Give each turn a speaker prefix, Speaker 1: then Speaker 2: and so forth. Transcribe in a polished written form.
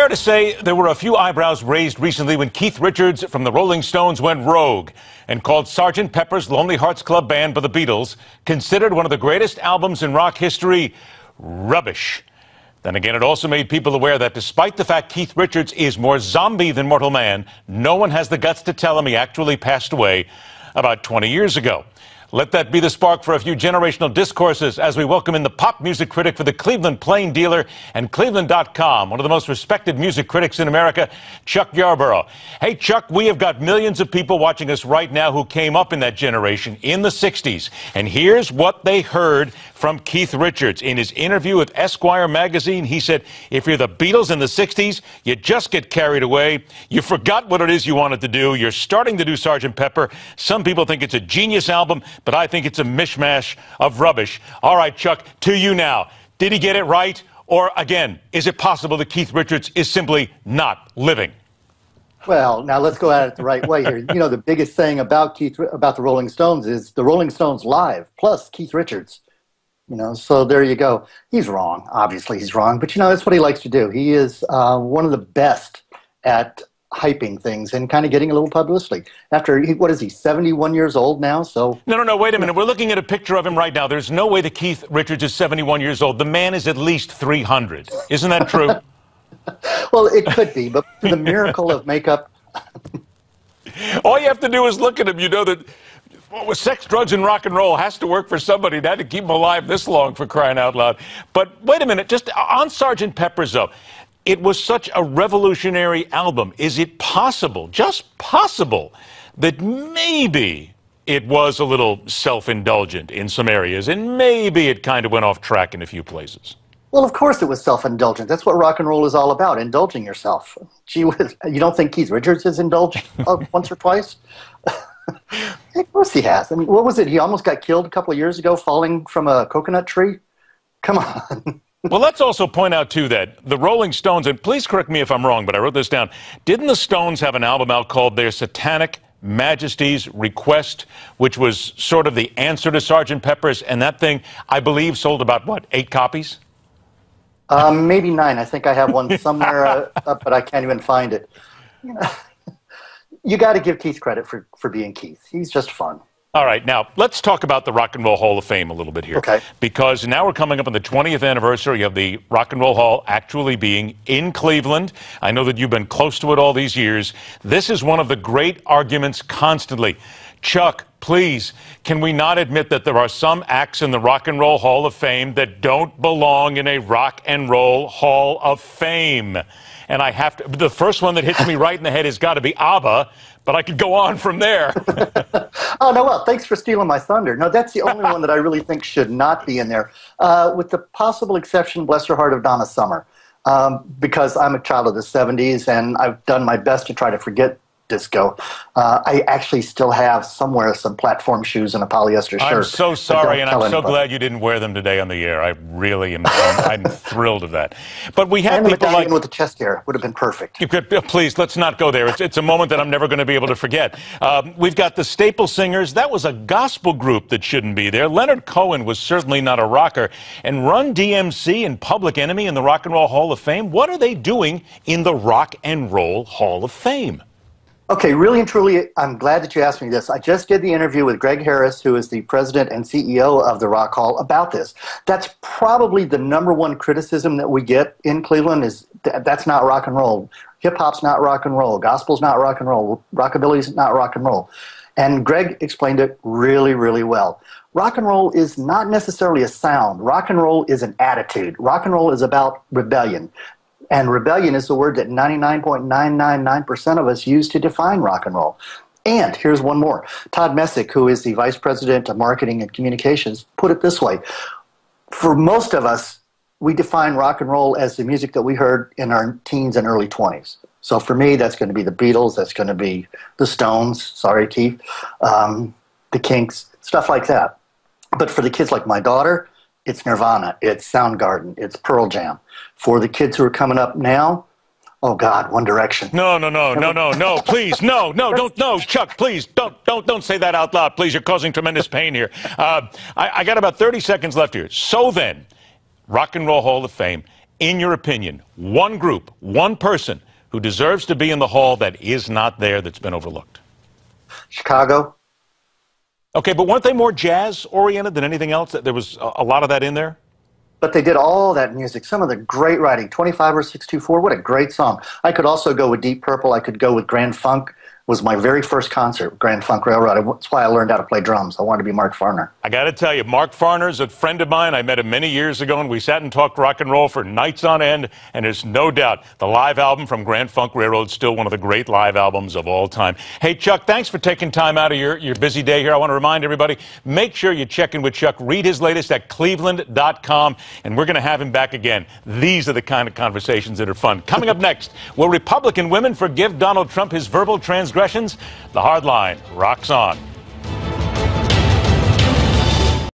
Speaker 1: fair to say there were a few eyebrows raised recently when Keith Richards from the Rolling Stones went rogue and called Sgt. Pepper's Lonely Hearts Club Band by the Beatles, considered one of the greatest albums in rock history, rubbish. Then again, it also made people aware that despite the fact Keith Richards is more zombie than mortal man, no one has the guts to tell him he actually passed away about 20 years ago. Let that be the spark for a few generational discourses as we welcome in the pop music critic for the Cleveland Plain Dealer and Cleveland.com, one of the most respected music critics in America, Chuck Yarborough. Hey, Chuck, we have got millions of people watching us right now who came up in that generation in the 60s. And here's what they heard from Keith Richards. In his interview with Esquire magazine, he said, if you're the Beatles in the 60s, you just get carried away. You forgot what it is you wanted to do. You're starting to do Sgt. Pepper. Some people think it's a genius album, but I think it's a mishmash of rubbish. All right, Chuck, to you now. Did he get it right? Or, again, is it possible that Keith Richards is simply not living?
Speaker 2: Well, now let's go at it the right way here. You know, the biggest thing about the Rolling Stones is the Rolling Stones live, plus Keith Richards. You know, so there you go. He's wrong. Obviously, he's wrong. But, you know, that's what he likes to do. He is one of the best at hyping things and kind of getting a little publicity. After, what is he, 71 years old now? So
Speaker 1: No, wait a minute. We're looking at a picture of him right now. There's no way that Keith Richards is 71 years old. The man is at least 300. Isn't that true?
Speaker 2: Well, it could be, but for the miracle of makeup.
Speaker 1: All you have to do is look at him. You know that sex, drugs, and rock and roll has to work for somebody. That to keep him alive this long, for crying out loud. But wait a minute, just on Sgt. Pepper's, though, it was such a revolutionary album. Is it possible, just possible, that maybe it was a little self-indulgent in some areas, and maybe it kind of went off track in a few places?
Speaker 2: Well, of course it was self-indulgent. That's what rock and roll is all about, indulging yourself. Gee whiz, you don't think Keith Richards has indulged once or twice? Of course he has. I mean, what was it? He almost got killed a couple of years ago falling from a coconut tree? Come on.
Speaker 1: Well, let's also point out, too, that the Rolling Stones, and please correct me if I'm wrong, but I wrote this down, didn't the Stones have an album out called Their Satanic Majesty's Request, which was sort of the answer to Sgt. Pepper's, and that thing, I believe, sold about, what, 8 copies?
Speaker 2: Maybe 9. I think I have one somewhere, but I can't even find it. You got to give Keith credit for being Keith. He's just fun.
Speaker 1: All right, now, let's talk about the Rock and Roll Hall of Fame a little bit here.
Speaker 2: Okay.
Speaker 1: Because now we're coming up on the 20th anniversary of the Rock and Roll Hall actually being in Cleveland. I know that you've been close to it all these years. This is one of the great arguments constantly. Chuck, please, can we not admit that there are some acts in the Rock and Roll Hall of Fame that don't belong in a Rock and Roll Hall of Fame? And I have to, the first one that hits me right in the head has got to be ABBA, but I could go on from there.
Speaker 2: Oh, no, well, thanks for stealing my thunder. No, that's the only one that I really think should not be in there, with the possible exception, bless her heart, of Donna Summer, because I'm a child of the 70s, and I've done my best to try to forget disco. I actually still have somewhere some platform shoes and a polyester shirt.
Speaker 1: I'm so sorry, and I'm so glad you didn't wear them today on the air. I really am. I'm thrilled of that. But we have people like
Speaker 2: with the chest hair would have been perfect.
Speaker 1: You could, please, let's not go there. It's a moment that I'm never going to be able to forget. We've got the Staple Singers. That was a gospel group that shouldn't be there. Leonard Cohen was certainly not a rocker. And Run DMC and Public Enemy in the Rock and Roll Hall of Fame. What are they doing in the Rock and Roll Hall of Fame?
Speaker 2: Okay, really and truly, I'm glad that you asked me this. I just did the interview with Greg Harris, who is the president and CEO of the Rock Hall, about this. That's probably the #1 criticism that we get in Cleveland is that's not rock and roll. Hip-hop's not rock and roll. Gospel's not rock and roll. Rockabilly's not rock and roll. And Greg explained it really, really well. Rock and roll is not necessarily a sound. Rock and roll is an attitude. Rock and roll is about rebellion. And rebellion is the word that 99.999% of us use to define rock and roll. And here's one more. Todd Messick, who is the Vice President of Marketing and Communications, put it this way. For most of us, we define rock and roll as the music that we heard in our teens and early 20s. So for me, that's going to be the Beatles, that's going to be the Stones, sorry, Keith, the Kinks, stuff like that. But for the kids like my daughter, it's Nirvana, it's Soundgarden, it's Pearl Jam. For the kids who are coming up now, oh God, One Direction.
Speaker 1: No, please, no, Chuck, please, don't say that out loud, please. You're causing tremendous pain here. I got about 30 seconds left here. So then, Rock and Roll Hall of Fame, in your opinion, one group, one person who deserves to be in the hall that is not there, that's been overlooked?
Speaker 2: Chicago.
Speaker 1: Okay, but weren't they more jazz-oriented than anything else? There was a lot of that in there?
Speaker 2: But they did all that music, some of the great writing. 25 or 624, what a great song. I could also go with Deep Purple. I could go with Grand Funk. Was my very first concert, Grand Funk Railroad. That's why I learned how to play drums. I wanted to be Mark Farner.
Speaker 1: I got to tell you, Mark Farner's a friend of mine. I met him many years ago, and we sat and talked rock and roll for nights on end. And there's no doubt the live album from Grand Funk Railroad is still one of the great live albums of all time. Hey, Chuck, thanks for taking time out of your busy day here. I want to remind everybody, make sure you check in with Chuck. Read his latest at cleveland.com, and we're going to have him back again. These are the kind of conversations that are fun. Coming up next, will Republican women forgive Donald Trump his verbal transgressions? The Hard Line rocks on.